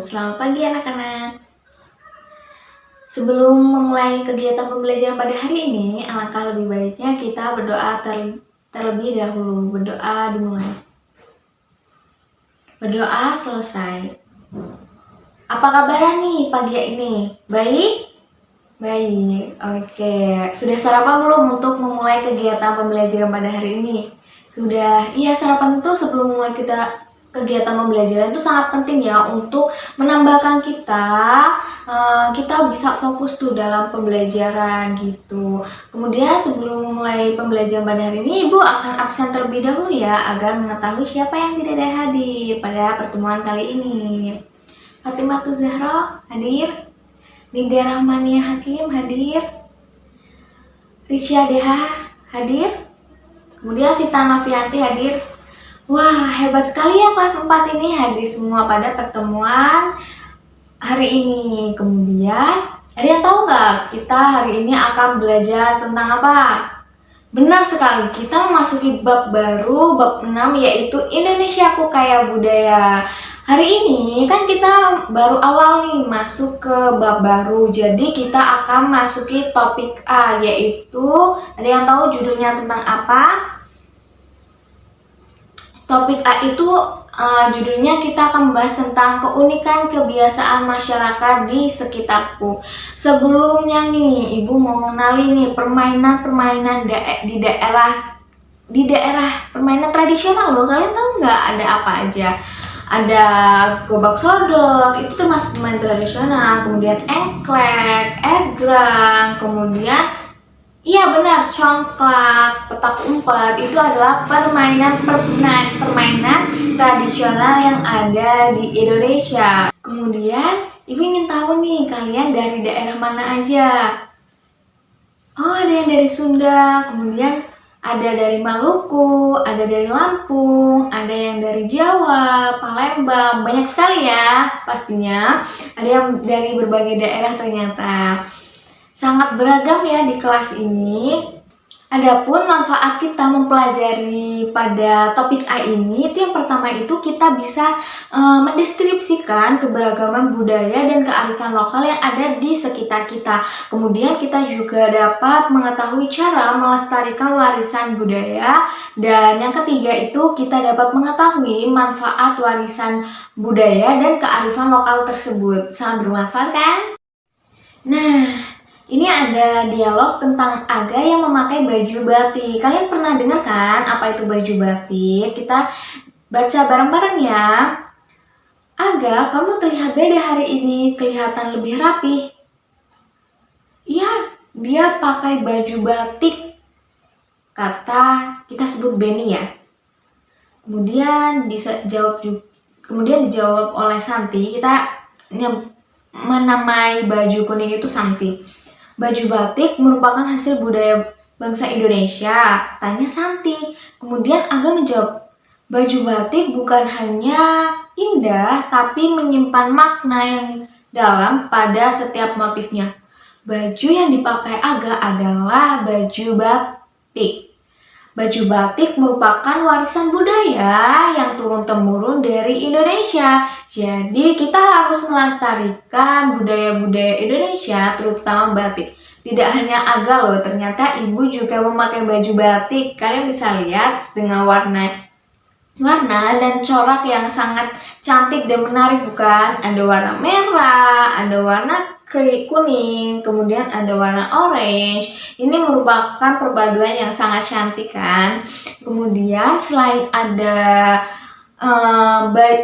Selamat pagi anak-anak. Sebelum memulai kegiatan pembelajaran pada hari ini, alangkah lebih baiknya kita berdoa terlebih dahulu. Berdoa dimulai. Berdoa selesai. Apa kabar nih pagi ini? Baik? Baik, oke. Sudah sarapan belum untuk memulai kegiatan pembelajaran pada hari ini? Sudah. Iya, sarapan itu sebelum mulai kegiatan pembelajaran itu sangat penting ya untuk menambahkan kita bisa fokus tuh dalam pembelajaran gitu. Kemudian sebelum memulai pembelajaran pada hari ini, Ibu akan absen terlebih dahulu ya agar mengetahui siapa yang tidak ada hadir pada pertemuan kali ini. Fatimah Zahra hadir. Nida Rahmania Hakim hadir. Ricia Deha hadir. Kemudian Vita Nafianti hadir. Wah, hebat sekali ya kelas 4 ini hadir semua pada pertemuan hari ini. Kemudian, ada yang tahu nggak kita hari ini akan belajar tentang apa? Benar sekali, kita memasuki bab baru, bab 6 yaitu Indonesiaku Kaya Budaya. Hari ini kan kita baru awal nih masuk ke bab baru, jadi kita akan masuki topik A, yaitu ada yang tahu judulnya tentang apa? Topik A itu judulnya kita akan membahas tentang keunikan kebiasaan masyarakat di sekitarku. Sebelumnya nih, Ibu mau mengenali nih permainan-permainan di daerah permainan tradisional loh. Kalian tahu nggak ada apa aja? Ada gobak sodor, itu termasuk permainan tradisional. Kemudian engklek, egrang, kemudian iya benar, congklak, petak umpet itu adalah permainan tradisional yang ada di Indonesia. Kemudian, Ibu ingin tahu nih kalian dari daerah mana aja? Oh, ada yang dari Sunda, kemudian ada dari Maluku, ada dari Lampung, ada yang dari Jawa, Palembang, banyak sekali ya pastinya. Ada yang dari berbagai daerah ternyata. Sangat beragam ya di kelas ini. Adapun manfaat kita mempelajari pada topik A ini, itu yang pertama itu kita bisa mendeskripsikan keberagaman budaya dan kearifan lokal yang ada di sekitar kita. Kemudian kita juga dapat mengetahui cara melestarikan warisan budaya. Dan yang ketiga itu kita dapat mengetahui manfaat warisan budaya dan kearifan lokal tersebut. Sangat bermanfaat kan? Nah, ini ada dialog tentang Aga yang memakai baju batik. Kalian pernah dengar kan apa itu baju batik? Kita baca bareng-bareng ya. Aga, kamu terlihat beda hari ini, kelihatan lebih rapi. Iya, dia pakai baju batik, kata kita sebut Benny ya. Kemudian dijawab oleh Santi, kita menamai baju kuning itu Santi. Baju batik merupakan hasil budaya bangsa Indonesia, tanya Santi. Kemudian Aga menjawab, baju batik bukan hanya indah, tapi menyimpan makna yang dalam pada setiap motifnya. Baju yang dipakai Aga adalah baju batik. Baju batik merupakan warisan budaya yang turun-temurun dari Indonesia. Jadi kita harus melestarikan budaya-budaya Indonesia, terutama batik. Tidak hanya Aga loh, ternyata Ibu juga memakai baju batik. Kalian bisa lihat dengan warna dan corak yang sangat cantik dan menarik bukan? Ada warna merah, ada warna kuning, kemudian ada warna orange. Ini merupakan perpaduan yang sangat cantik kan. Kemudian selain ada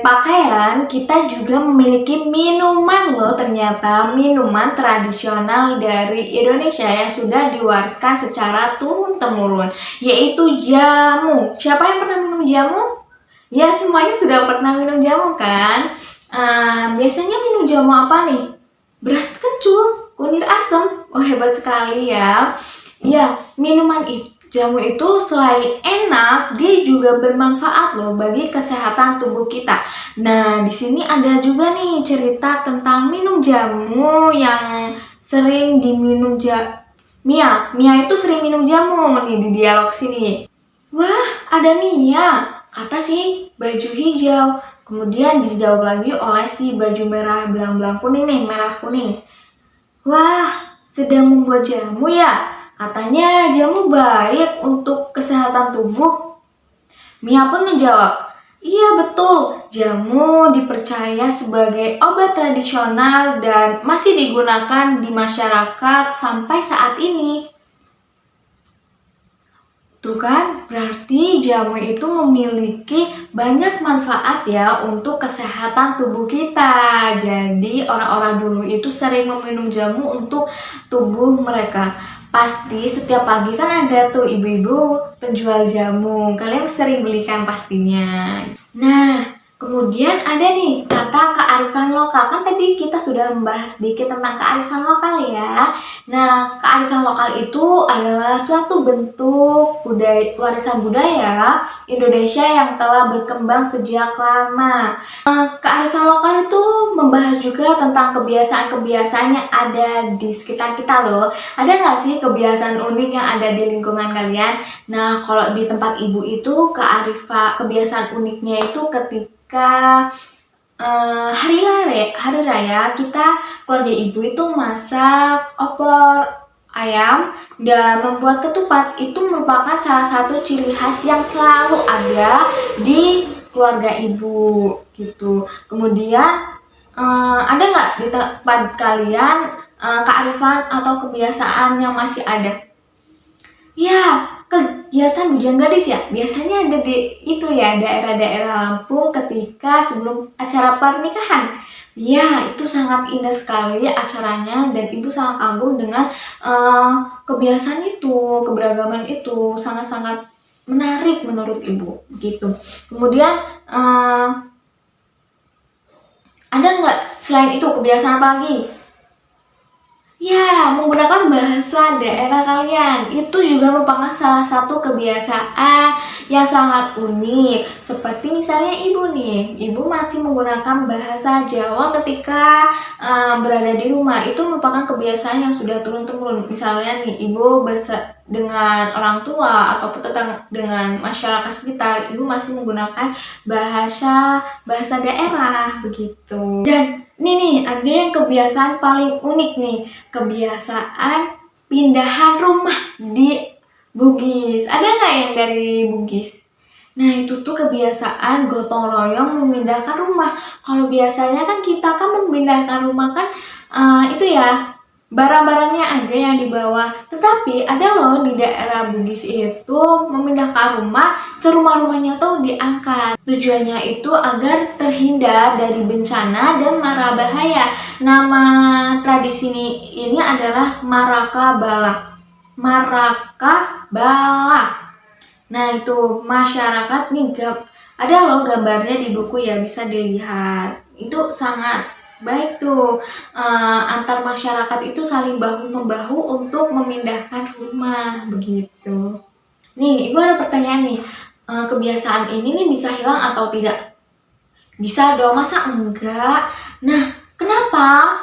pakaian, kita juga memiliki minuman loh, ternyata minuman tradisional dari Indonesia yang sudah diwariskan secara turun-temurun, yaitu jamu. Siapa yang pernah minum jamu? Ya, semuanya sudah pernah minum jamu kan? Biasanya minum jamu apa nih? Beras kencur, kunir asam. Oh, hebat sekali ya. Ya, jamu itu selain enak, dia juga bermanfaat loh bagi kesehatan tubuh kita. Nah, di sini ada juga nih cerita tentang minum jamu yang sering diminum Mia itu sering minum jamu nih di dialog sini. Wah, ada Mia. kata si baju hijau. Kemudian dijawab lagi oleh si baju merah belang-belang kuning nih, merah kuning. Wah, sedang membuat jamu ya? Katanya jamu baik untuk kesehatan tubuh. Mia pun menjawab, iya betul, jamu dipercaya sebagai obat tradisional dan masih digunakan di masyarakat sampai saat ini. Tuh kan, berarti jamu itu memiliki banyak manfaat ya untuk kesehatan tubuh kita. Jadi orang-orang dulu itu sering meminum jamu untuk tubuh mereka. Pasti setiap pagi kan ada tuh ibu-ibu penjual jamu. Kalian sering belikan pastinya. Nah, kemudian ada nih kata kearifan lokal. Kan tadi kita sudah membahas sedikit tentang kearifan lokal ya. Nah, kearifan lokal itu adalah suatu bentuk warisan budaya Indonesia yang telah berkembang sejak lama. Kearifan lokal itu membahas juga tentang kebiasaan-kebiasaan yang ada di sekitar kita loh. Ada nggak sih kebiasaan unik yang ada di lingkungan kalian? Nah, kalau di tempat ibu itu kebiasaan uniknya itu ketika hari raya kita keluarga ibu itu masak opor ayam dan membuat ketupat. Itu merupakan salah satu ciri khas yang selalu ada di keluarga ibu gitu. Kemudian ada nggak di tempat kalian kearifan atau kebiasaan yang masih ada? Ya, kegiatan bujang gadis ya, biasanya ada di itu ya, daerah-daerah Lampung ketika sebelum acara pernikahan. Ya, itu sangat indah sekali acaranya dan ibu sangat kagum dengan kebiasaan itu, keberagaman itu, sangat-sangat menarik menurut ibu, gitu. Kemudian ada nggak selain itu kebiasaan apa lagi? Ya, menggunakan bahasa daerah kalian itu juga merupakan salah satu kebiasaan yang sangat unik. Seperti misalnya ibu nih, ibu masih menggunakan bahasa Jawa ketika berada di rumah. Itu merupakan kebiasaan yang sudah turun-temurun. Misalnya nih, ibu dengan orang tua ataupun dengan masyarakat sekitar, ibu masih menggunakan bahasa daerah begitu. Dan nih, ada yang kebiasaan paling unik nih, kebiasaan pindahan rumah di Bugis. Ada nggak yang dari Bugis? Nah, itu tuh kebiasaan gotong royong memindahkan rumah. Kalau biasanya kan kita kan memindahkan rumah kan itu ya, barang-barangnya aja yang dibawa. Tetapi ada loh di daerah Bugis itu memindahkan rumah, serumah-rumahnya tuh diangkat. Tujuannya itu agar terhindar dari bencana dan mara bahaya. Nama tradisi ini adalah Maraka Bala. Maraka Bala. Nah, itu masyarakat nih ada loh gambarnya di buku ya, bisa dilihat. Itu sangat baik tuh, antar masyarakat itu saling bahu-membahu untuk memindahkan rumah begitu. Nih, ibu ada pertanyaan nih, kebiasaan ini nih bisa hilang atau tidak? Bisa dong, masa enggak? Nah, kenapa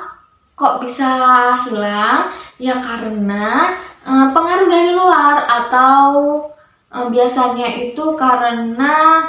kok bisa hilang? Ya karena pengaruh dari luar atau biasanya itu karena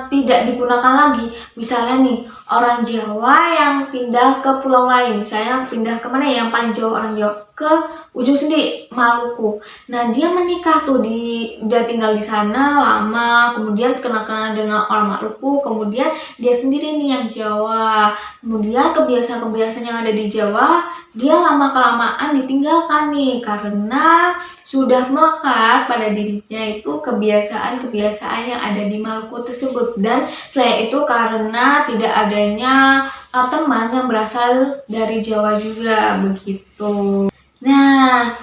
tidak digunakan lagi. Misalnya nih, orang Jawa yang pindah ke pulau lain, misalnya pindah ke mana ya, yang paling jauh orang Jawa, ke ujung sendiri, Maluku. Nah, dia menikah tuh, dia tinggal di sana lama, kemudian kenal-kenal dengan orang Maluku, kemudian dia sendiri nih yang Jawa. Kemudian kebiasaan-kebiasaan yang ada di Jawa, dia lama-kelamaan ditinggalkan nih, karena sudah melekat pada dirinya itu kebiasaan-kebiasaan yang ada di Maluku tersebut. Dan selain itu karena tidak adanya teman yang berasal dari Jawa juga begitu. Nah,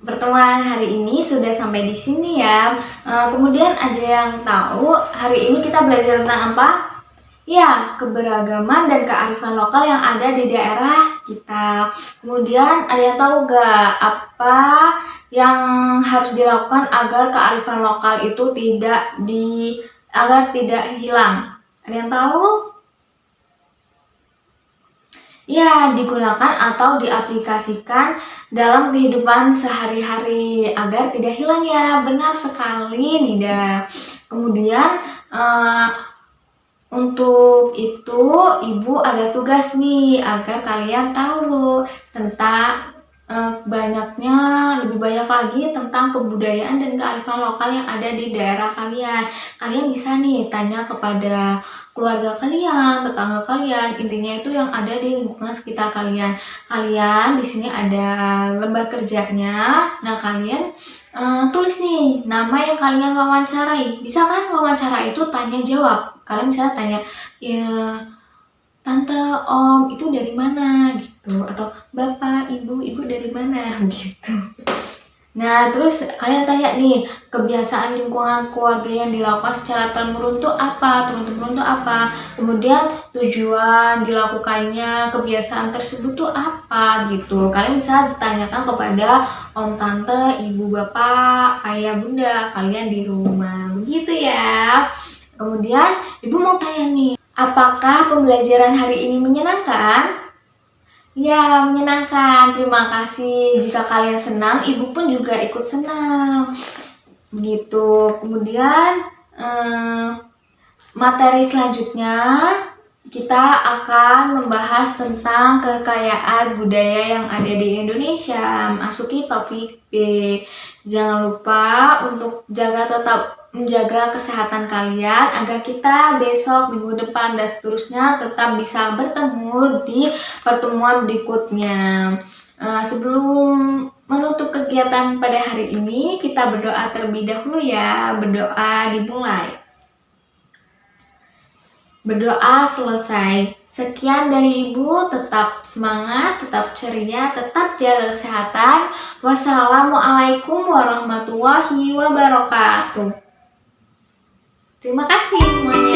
pertemuan hari ini sudah sampai di sini ya. Kemudian ada yang tahu hari ini kita belajar tentang apa? Ya, keberagaman dan kearifan lokal yang ada di daerah kita. Kemudian ada yang tahu gak apa yang harus dilakukan agar kearifan lokal itu agar tidak hilang? Ada yang tahu? Ya, digunakan atau diaplikasikan dalam kehidupan sehari-hari agar tidak hilang ya. Benar sekali, Nida. Kemudian Eh, untuk itu, Ibu ada tugas nih agar kalian tahu tentang banyaknya, lebih banyak lagi tentang kebudayaan dan kearifan lokal yang ada di daerah kalian. Kalian bisa nih tanya kepada keluarga kalian, tetangga kalian, intinya itu yang ada di lingkungan sekitar kalian. Kalian di sini ada lembar kerjanya. Nah, kalian tulis nih nama yang kalian wawancarai. Bisa kan wawancara itu tanya jawab. Kalian misalnya tanya, ya tante, om itu dari mana gitu, atau bapak, ibu dari mana gitu. Nah, terus kalian tanya nih, kebiasaan lingkungan keluarga yang dilakukan secara turun-temurun tuh apa? Turun-temurun tuh apa? Kemudian tujuan dilakukannya kebiasaan tersebut tuh apa gitu. Kalian bisa ditanyakan kepada om, tante, ibu, bapak, ayah, bunda kalian di rumah. Begitu ya. Kemudian ibu mau tanya nih, apakah pembelajaran hari ini menyenangkan? Ya, menyenangkan. Terima kasih. Jika kalian senang, ibu pun juga ikut senang. Begitu. Kemudian, materi selanjutnya kita akan membahas tentang kekayaan budaya yang ada di Indonesia. Masuki topik B. Jangan lupa untuk tetap menjaga kesehatan kalian agar kita besok, minggu depan, dan seterusnya tetap bisa bertemu di pertemuan berikutnya. Sebelum menutup kegiatan pada hari ini, kita berdoa terlebih dahulu ya. Berdoa dimulai. Berdoa selesai. Sekian dari Ibu, tetap semangat, tetap ceria, tetap jaga kesehatan. Wassalamualaikum warahmatullahi wabarakatuh. Terima kasih semuanya.